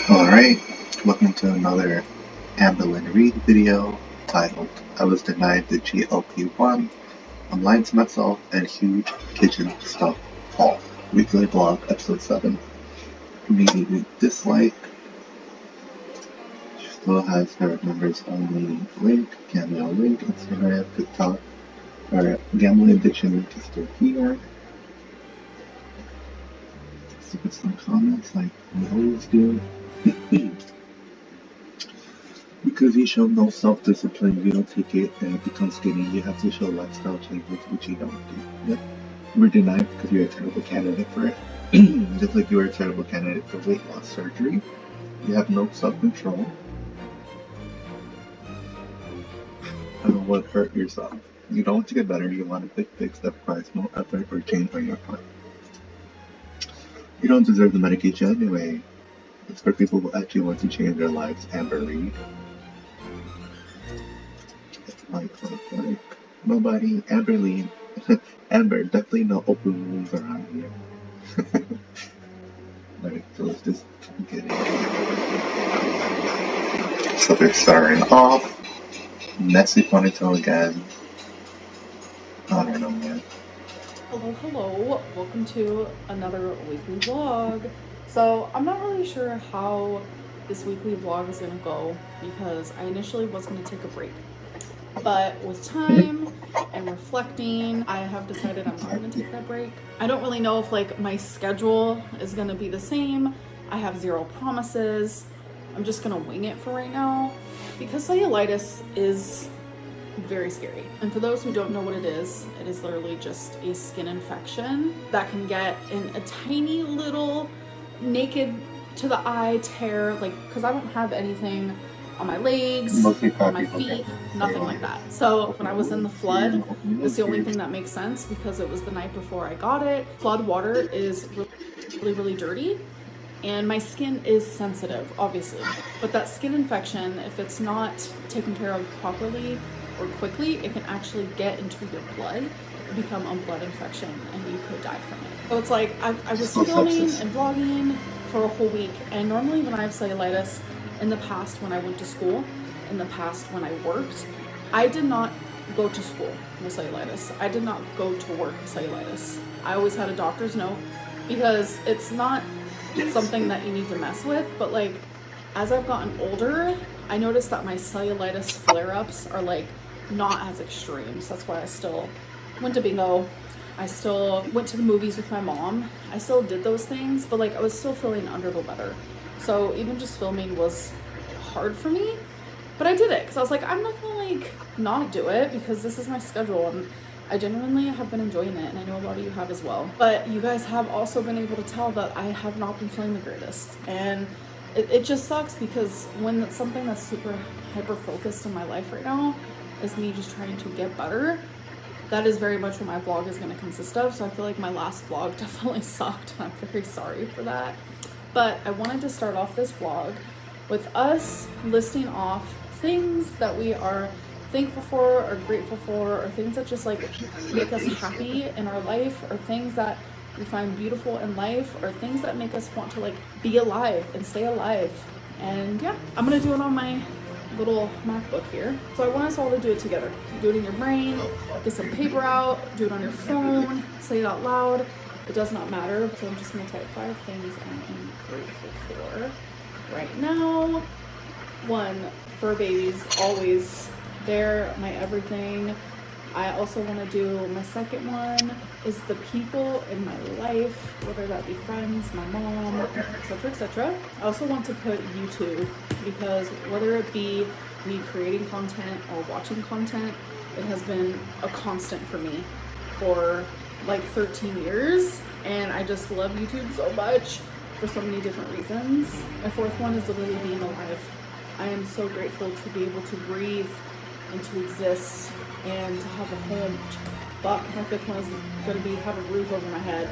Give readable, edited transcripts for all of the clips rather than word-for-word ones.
Alright, welcome to another Amberlynn Reid video titled I Was Denied the GLP1. I'm lying to myself and huge kitchen stuff haul. Weekly blog, episode 7. Immediately dislike. She still has her members only link, Cameo link, Instagram, TikTok. Her gambling addiction link is still here. Let's look at some comments like we always do. Because you show no self-discipline, you don't take it and become skinny. You have to show lifestyle changes, which you don't do. Yep. We're denied because you're a terrible candidate for it. Just like you were a terrible candidate for weight loss surgery. You have no self-control. And what hurt yourself? You don't want to get better, you want a quick fix that requires no effort or change on your part. You don't deserve the medication anyway. It's for people who actually want to change their lives. Amberlynn Reid. Like, nobody. Amberlynn. Amber, definitely no open wounds around here. Alright, so let's just get it. So they're starting off. Messy ponytail again. I don't know, man. Hello. Welcome to another weekly vlog. So I'm not really sure how this weekly vlog is gonna go because I initially was gonna take a break. But with time and reflecting, I have decided I'm not gonna take that break. I don't really know if like my schedule is gonna be the same. I have zero promises. I'm just gonna wing it for right now because cellulitis is very scary. And for those who don't know what it is literally just a skin infection that can get in a tiny little naked to the eye tear, like, because I don't have anything on my legs, on my feet, nothing like that. So when I was in the flood, it's the only thing that makes sense because it was the night before I got it. Flood water is really dirty and my skin is sensitive, obviously. But that skin infection, if it's not taken care of properly or quickly, it can actually get into your blood, become a blood infection, and you could die from it. So it's like I was filming and vlogging for a whole week, and normally when I have cellulitis, in the past when I went to school, in the past when I worked, I did not go to school with cellulitis. I did not go to work with cellulitis. I always had a doctor's note because it's not something that you need to mess with, but like as I've gotten older, I noticed that my cellulitis flare-ups are like not as extreme. So that's why I still went to bingo. I still went to the movies with my mom. I still did those things, but like I was still feeling under the weather. So even just filming was hard for me, but I did it because I was like, I'm not gonna like not do it because this is my schedule and I genuinely have been enjoying it and I know a lot of you have as well. But you guys have also been able to tell that I have not been feeling the greatest. And it just sucks because when it's something that's super hyper focused in my life right now is me just trying to get better, that is very much what my vlog is going to consist of. So I feel like my last vlog definitely sucked and I'm very sorry for that. But I wanted to start off this vlog with us listing off things that we are thankful for or grateful for, or things that just like make us happy in our life, or things that we find beautiful in life, or things that make us want to like be alive and stay alive. And yeah, I'm gonna do it on my little MacBook here. So I want us all to do it together. Do it in your brain, get some paper out, do it on your phone, say it out loud. It does not matter. So I'm just gonna type 5 things I am grateful for right now. 1, fur babies, always there, my everything. I also want to do my second one is the people in my life, whether that be friends, my mom, etc., etc. I also want to put YouTube because whether it be me creating content or watching content, it has been a constant for me for like 13 years, and I just love YouTube so much for so many different reasons. My 4th one is literally being alive. I am so grateful to be able to breathe and to exist and to have a home. But my 5th one is going to be have a roof over my head.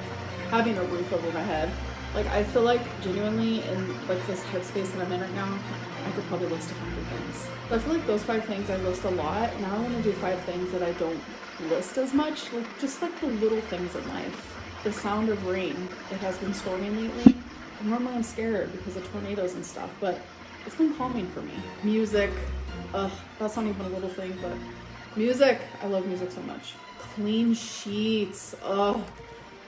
Having a roof over my head. Like I feel like genuinely in like this headspace that I'm in right now, I could probably list 100 things. But I feel like those 5 things I list a lot. Now I want to do 5 things that I don't list as much. Like just like the little things in life. The sound of rain. It has been storming lately. Normally I'm scared because of tornadoes and stuff, but it's been calming for me. Music, that's not even a little thing, but music, I love music so much. Clean sheets,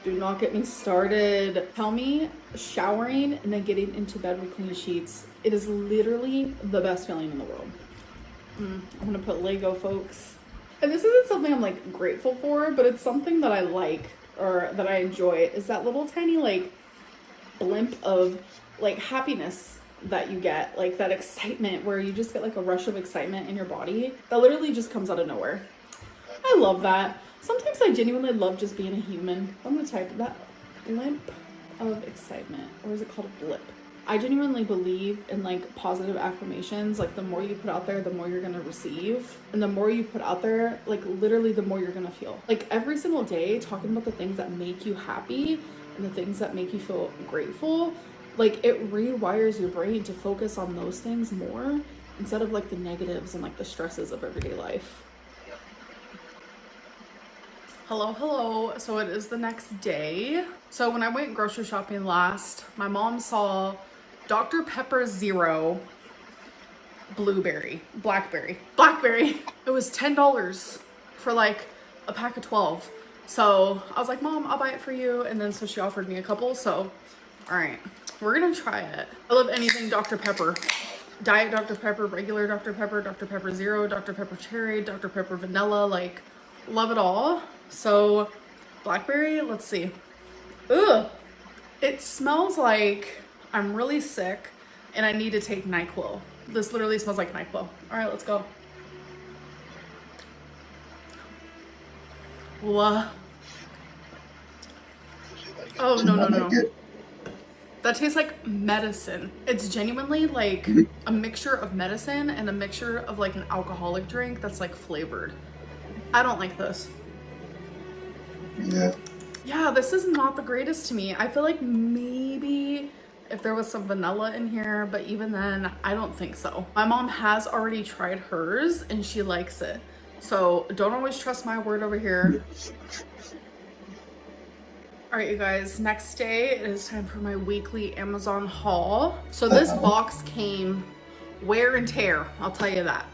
do not get me started. Tell me showering and then getting into bed with clean sheets, it is literally the best feeling in the world. I'm gonna put Lego, folks. And this isn't something I'm like grateful for, but it's something that I like or that I enjoy. Is that little tiny like blimp of like happiness that you get, like that excitement where you just get like a rush of excitement in your body that literally just comes out of nowhere. I love that. Sometimes I genuinely love just being a human. I'm gonna type that, blimp of excitement, or is it called a blip? I genuinely believe in like positive affirmations. Like the more you put out there, the more you're gonna receive. And the more you put out there, like literally the more you're gonna feel. Like every single day talking about the things that make you happy and the things that make you feel grateful, like it rewires your brain to focus on those things more instead of like the negatives and like the stresses of everyday life. Hello. So it is the next day. So when I went grocery shopping last, my mom saw Dr. Pepper Zero blackberry. It was $10 for like a pack of 12. So I was like, Mom, I'll buy it for you. And then so she offered me a couple. So, all right, we're gonna try it. I love anything Dr. Pepper. Diet Dr. Pepper, regular Dr. Pepper, Dr. Pepper Zero, Dr. Pepper Cherry, Dr. Pepper Vanilla, like love it all. So blackberry, let's see. Ugh, it smells like I'm really sick and I need to take NyQuil. This literally smells like NyQuil. All right, let's go. What? Oh, no. That tastes like medicine. It's genuinely like a mixture of medicine and a mixture of like an alcoholic drink that's like flavored. I don't like this. Yeah, this is not the greatest to me. I feel like maybe if there was some vanilla in here, but even then, I don't think so. My mom has already tried hers and she likes it. So don't always trust my word over here. All right, you guys, next day it is time for my weekly Amazon haul. So this box came wear and tear, I'll tell you that.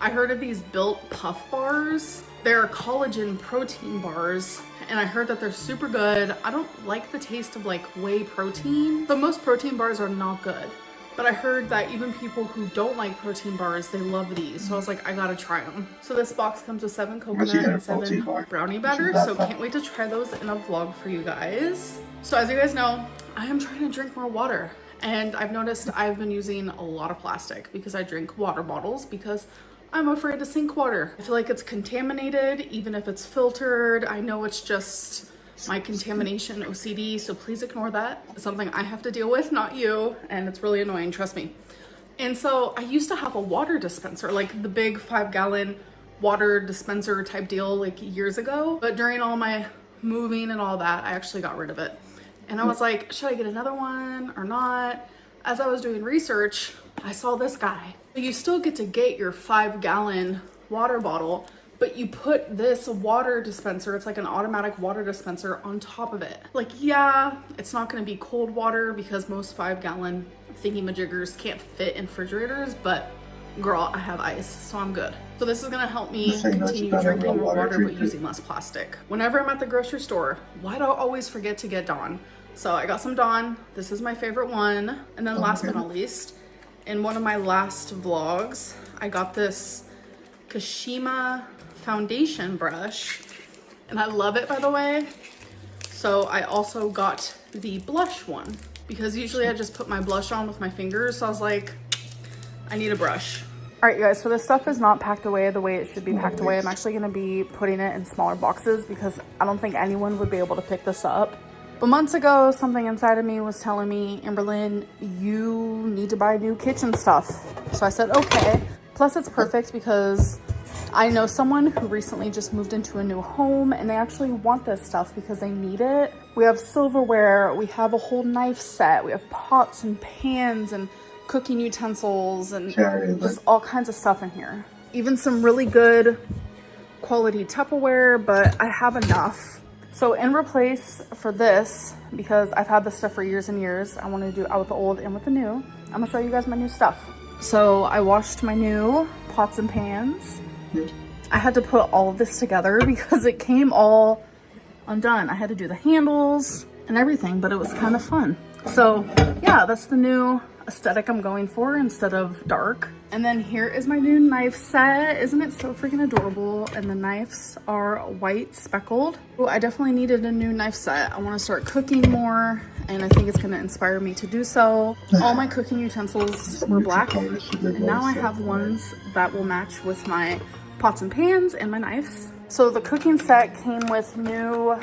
I heard of these Built Puff Bars. They're collagen protein bars, and I heard that they're super good. I don't like the taste of like whey protein. So most protein bars are not good. But I heard that even people who don't like protein bars, they love these. So I was like, I gotta try them. So this box comes with 7 coconut and 7 brownie batter. So can't wait to try those in a vlog for you guys. So as you guys know, I am trying to drink more water. And I've noticed I've been using a lot of plastic because I drink water bottles because I'm afraid to sink water. I feel like it's contaminated, even if it's filtered. I know it's just my contamination OCD, so please ignore that. It's something I have to deal with, not you, and it's really annoying, trust me. And so I used to have a water dispenser, like the big 5-gallon water dispenser type deal like years ago. But during all my moving and all that, I actually got rid of it. And I was like, should I get another one or not? As I was doing research, I saw this guy. You still get to get your 5-gallon water bottle, but you put this water dispenser, it's like an automatic water dispenser on top of it. Like, yeah, it's not gonna be cold water because most 5-gallon thingy-majiggers can't fit in refrigerators, but girl, I have ice, so I'm good. So this is gonna help me continue drinking more water but using less plastic. Whenever I'm at the grocery store, why do I always forget to get Dawn? So I got some Dawn. This is my favorite one. And then last but not least, in one of my last vlogs, I got this Kashima foundation brush. And I love it, by the way. So I also got the blush one because usually I just put my blush on with my fingers. So I was like, I need a brush. All right, you guys, so this stuff is not packed away the way it should be packed away. I'm actually gonna be putting it in smaller boxes because I don't think anyone would be able to pick this up. But months ago, something inside of me was telling me, Amberlynn, you need to buy new kitchen stuff. So I said, okay. Plus it's perfect because I know someone who recently just moved into a new home and they actually want this stuff because they need it. We have silverware, we have a whole knife set, we have pots and pans and cooking utensils and just all kinds of stuff in here. Even some really good quality Tupperware, but I have enough. So in replace for this, because I've had this stuff for years and years, I want to do out with the old and with the new. I'm gonna show you guys my new stuff. So I washed my new pots and pans. I had to put all of this together because it came all undone. I had to do the handles and everything, but it was kind of fun. So yeah, that's the new aesthetic I'm going for instead of dark. And then here is my new knife set. Isn't it so freaking adorable? And the knives are white speckled. Oh, I definitely needed a new knife set. I want to start cooking more, and I think it's going to inspire me to do so. All my cooking utensils were black, and now I have ones that will match with my pots and pans and my knives. So the cooking set came with new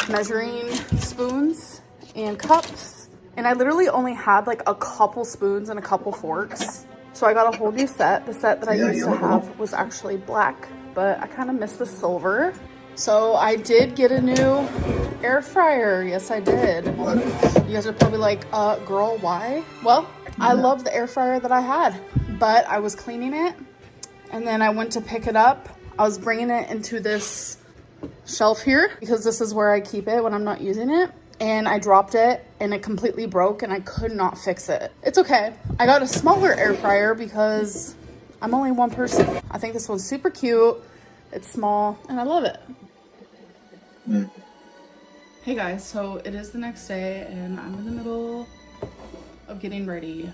measuring spoons and cups, and I literally only had like a couple spoons and a couple forks. So I got a whole new set. The set that I used to have was actually black, but I kind of missed the silver. So I did get a new air fryer. Yes, I did. You guys are probably like, girl, why? Well, I love the air fryer that I had, but I was cleaning it and then I went to pick it up. I was bringing it into this shelf here because this is where I keep it when I'm not using it. And I dropped it and it completely broke and I could not fix it. It's okay. I got a smaller air fryer because I'm only one person. I think this one's super cute. It's small and I love it. Hey guys, so it is the next day and I'm in the middle of getting ready.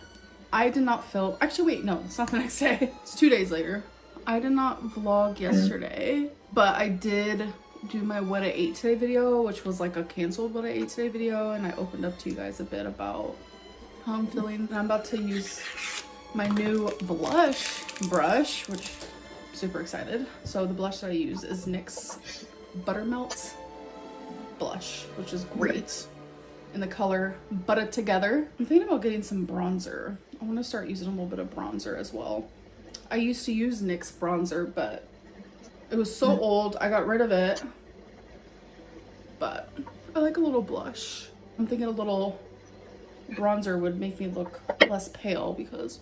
I did not film, actually wait, no, it's not the next day. It's 2 days later. I did not vlog yesterday, but I did do my what I ate today video, which was like a canceled what I ate today video, and I opened up to you guys a bit about how I'm feeling. And I'm about to use my new blush brush, which I'm super excited. So the blush that I use is NYX Buttermelt blush, which is great in the color Butter Together. I'm thinking about getting some bronzer. I want to start using a little bit of bronzer as well. I used to use NYX bronzer, but it was so old, I got rid of it. But I like a little blush. I'm thinking a little bronzer would make me look less pale because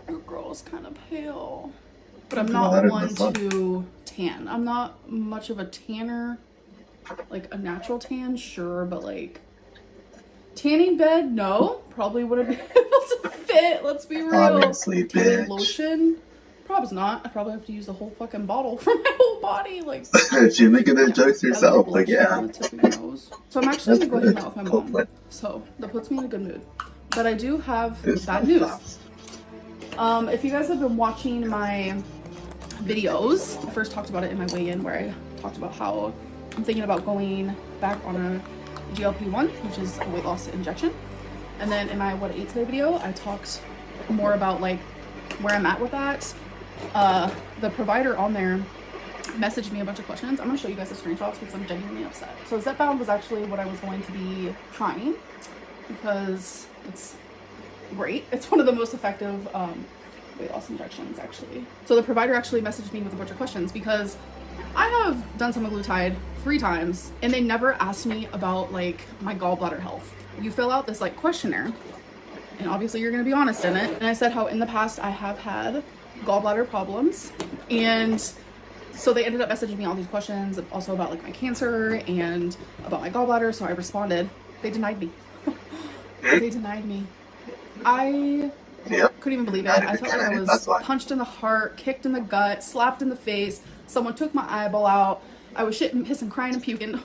your girl is kind of pale. But I'm not one to tan. I'm not much of a tanner. Like a natural tan, sure, but like tanning bed, no. Probably wouldn't be able to fit, let's be real. Honestly, tanning lotion. Probably not. I probably have to use the whole fucking bottle for my whole body. Like, you're making the jokes yourself. Like, yeah. So I'm actually gonna go hang out with my mom. So that puts me in a good mood. But I do have bad news. If you guys have been watching my videos, I first talked about it in my weigh-in where I talked about how I'm thinking about going back on a GLP1, which is a weight loss injection. And then in my what I ate today video, I talked more about like where I'm at with that. The provider on there messaged me a bunch of questions. I'm gonna show you guys the screenshots because I'm genuinely upset. So Zepbound was actually what I was going to be trying because it's great. It's one of the most effective weight loss injections actually. So the provider actually messaged me with a bunch of questions because I have done semaglutide 3 times and they never asked me about like my gallbladder health. You fill out this like questionnaire and obviously you're gonna be honest in it. And I said how in the past I have had gallbladder problems, and so they ended up messaging me all these questions also about like my cancer and about my gallbladder. So I responded. They denied me. They denied me. I couldn't even believe it. I felt like I was punched in the heart, kicked in the gut, slapped in the face. Someone took my eyeball out. I was shitting, pissing, crying, and puking.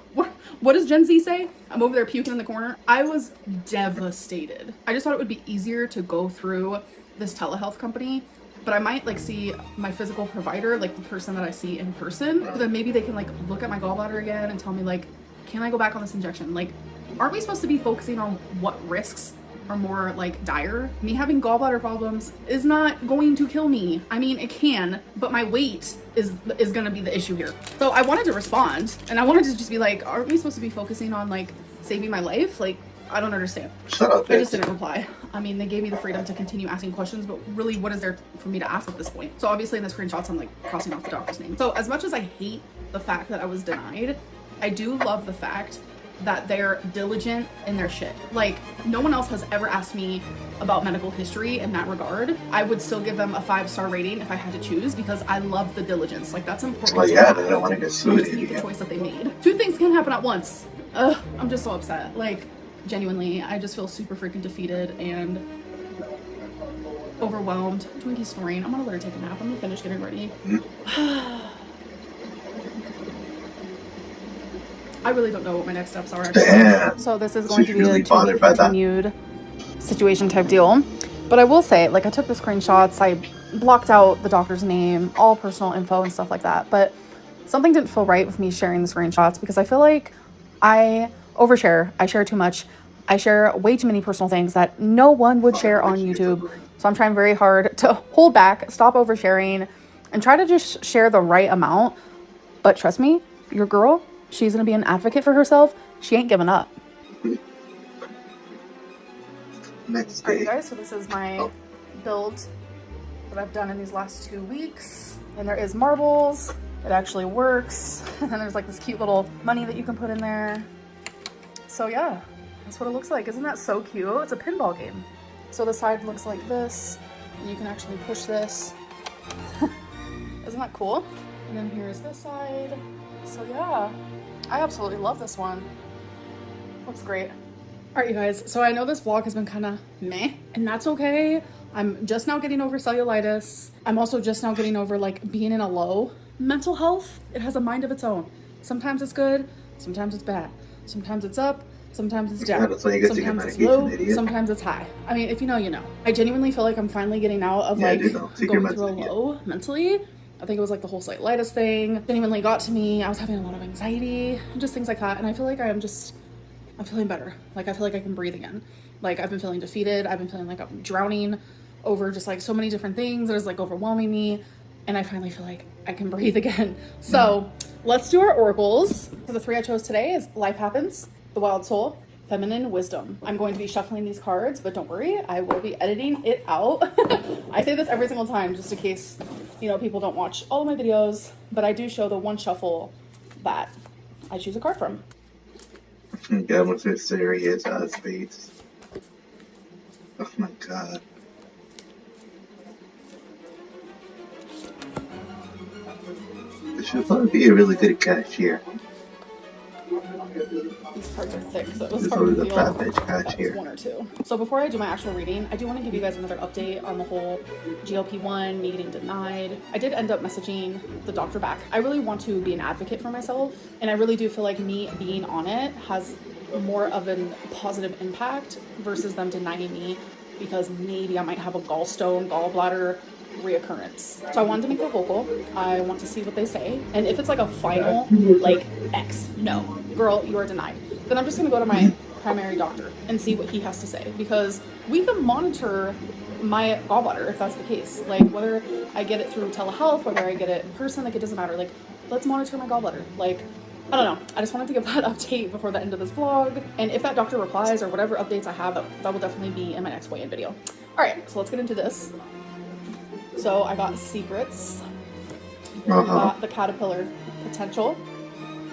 What does Gen Z say? I'm over there puking in the corner. I was devastated. I just thought it would be easier to go through this telehealth company, but I might like see my physical provider, like the person that I see in person. But then maybe they can like look at my gallbladder again and tell me like, can I go back on this injection? Like, aren't we supposed to be focusing on what risks are more like dire? Me having gallbladder problems is not going to kill me. I mean, it can, but my weight is gonna be the issue here. So I wanted to respond and I wanted to just be like, aren't we supposed to be focusing on like saving my life? Like, I don't understand. Shut up, I just didn't reply. I mean, they gave me the freedom to continue asking questions, but really what is there for me to ask at this point? So obviously in the screenshots, I'm like crossing off the doctor's name. So as much as I hate the fact that I was denied, I do love the fact that they're diligent in their shit. Like, no one else has ever asked me about medical history in that regard. I would still give them a 5-star rating if I had to choose, because I love the diligence. Like, that's important. Well, yeah, they don't want to get sued. The choice that they made. Two things can happen at once. I'm just so upset. Like, genuinely, I just feel super freaking defeated and overwhelmed. Twinkie's snoring. I'm gonna let her take a nap. I'm gonna finish getting ready. I really don't know what my next steps are. Damn. So this is going to be really a to be continued situation type deal. But I will say, like, I took the screenshots, I blocked out the doctor's name, all personal info and stuff like that. But something didn't feel right with me sharing the screenshots, because I feel like I overshare. I share too much. I share way too many personal things that no one would share on YouTube. So I'm trying very hard to hold back, stop oversharing, and try to just share the right amount. But trust me, your girl, she's going to be an advocate for herself. She ain't giving up. Next day. Alright, you guys, so this is my build that I've done in these last 2 weeks. And there is marbles. It actually works. And then there's like this cute little money that you can put in there. So yeah, that's what it looks like. Isn't that so cute? It's a pinball game. So the side looks like this. And you can actually push this. Isn't that cool? And then here's this side. So yeah, I absolutely love this one. Looks great. All right, you guys, so I know this vlog has been kind of meh, and that's okay. I'm just now getting over cellulitis. I'm also just now getting over like being in a low mental health. It has a mind of its own. Sometimes it's good, sometimes it's bad. Sometimes it's up, sometimes it's down. Sometimes it's low, sometimes it's high. I mean, if you know, you know. I genuinely feel like I'm finally getting out of like going through a low mentally. I think it was like the whole cellulitis thing genuinely got to me. I was having a lot of anxiety, just things like that. And I feel like I'm feeling better. Like, I feel like I can breathe again. Like, I've been feeling defeated. I've been feeling like I'm drowning over just like so many different things that is like overwhelming me. And I finally feel like I can breathe again. So let's do our oracles. So the 3 I chose today is Life Happens, The Wild Soul, Feminine Wisdom. I'm going to be shuffling these cards, but don't worry, I will be editing it out. I say this every single time just in case, you know, people don't watch all of my videos, but I do show the one shuffle that I choose a card from. Yeah, what's this serious spades? Oh my god. This should probably be a really good cashier. These cards are thick, so it was hard to feel that was 1 or 2. So before I do my actual reading, I do want to give you guys another update on the whole GLP1, me getting denied. I did end up messaging the doctor back. I really want to be an advocate for myself, and I really do feel like me being on it has more of a positive impact versus them denying me because maybe I might have a gallstone, gallbladder reoccurrence. So I wanted to make a vocal. I want to see what they say. And if it's like a final, like X, no, girl, you are denied, then I'm just gonna go to my primary doctor and see what he has to say, because we can monitor my gallbladder if that's the case. Like, whether I get it through telehealth, whether I get it in person, like, it doesn't matter. Like, let's monitor my gallbladder. Like, I don't know. I just wanted to give that update before the end of this vlog. And if that doctor replies or whatever updates I have, that will definitely be in my next weigh-in video. All right, so let's get into this. So I got Secrets. I got the Caterpillar, Potential.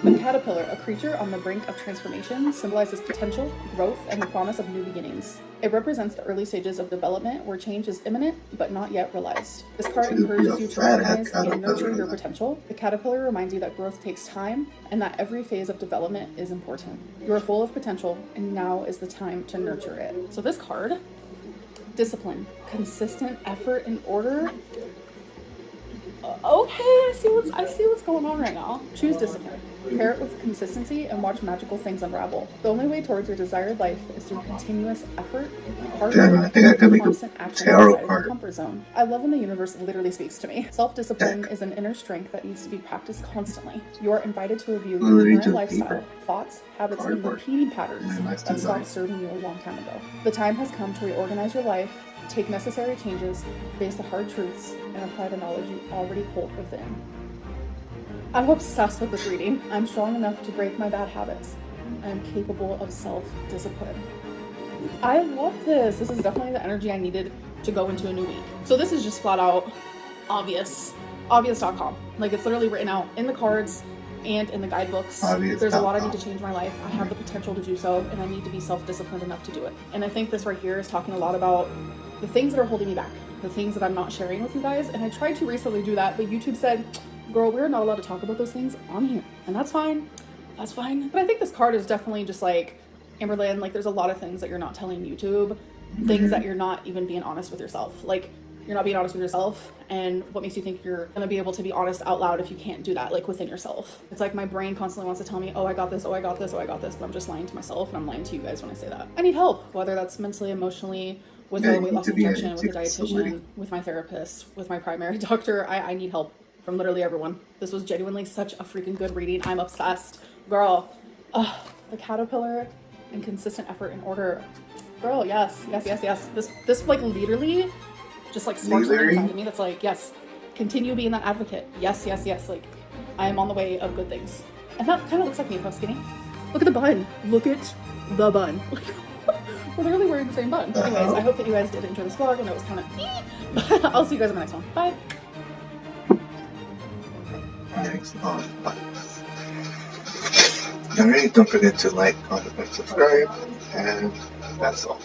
The caterpillar, a creature on the brink of transformation, symbolizes potential, growth, and the promise of new beginnings. It represents the early stages of development where change is imminent but not yet realized. This card encourages you to recognize and nurture your potential. The caterpillar reminds you that growth takes time and that every phase of development is important. You are full of potential, and now is the time to nurture it. So this card, Discipline, consistent effort and order. Okay, I see what's going on right now. Choose discipline. Pair it with consistency and watch magical things unravel. The only way towards your desired life is through continuous effort, hard work, and constant action outside of your comfort zone. I love when the universe literally speaks to me. Self-discipline is an inner strength that needs to be practiced constantly. You are invited to review your current lifestyle, thoughts, habits, and repeating patterns that stopped serving you a long time ago. The time has come to reorganize your life, take necessary changes, face the hard truths, and apply the knowledge you already hold within. I'm obsessed with this reading. I'm strong enough to break my bad habits. I am capable of self-discipline. I love this. This is definitely the energy I needed to go into a new week. So this is just flat out obvious. Obvious.com. Like, it's literally written out in the cards. and in the guidebooks. Obvious There's a lot I top need to change in my life. I have the potential to do so, and I need to be self-disciplined enough to do it. And I think this right here is talking a lot about the things that are holding me back, the things that I'm not sharing with you guys. And I tried to recently do that, but YouTube said, girl, we're not allowed to talk about those things on here. And that's fine. That's fine. But I think this card is definitely just like, Amberlynn, like there's a lot of things that you're not telling YouTube, things that you're not even being honest with yourself. Like, you're not being honest with yourself, and what makes you think you're gonna be able to be honest out loud if you can't do that, like within yourself? It's like my brain constantly wants to tell me, oh, I got this, oh, I got this, oh, I got this, but I'm just lying to myself, and I'm lying to you guys when I say that. I need help, whether that's mentally, emotionally, with a weight loss injection, with a dietitian, with my therapist, with my primary doctor. I need help from literally everyone. This was genuinely such a freaking good reading. I'm obsessed. Girl, the caterpillar and consistent effort in order. Girl, yes. This like literally just like sparks something inside of me that's like, yes, continue being that advocate. Yes. Like, I am on the way of good things. And that kind of looks like me if I'm skinny. Look at the bun. Look at the bun. We're literally wearing the same bun. Anyways, I hope that you guys did enjoy this vlog, and it was kind of I'll see you guys in the next one. Bye. Next on. Alright, don't forget to like, comment, and subscribe, and that's all.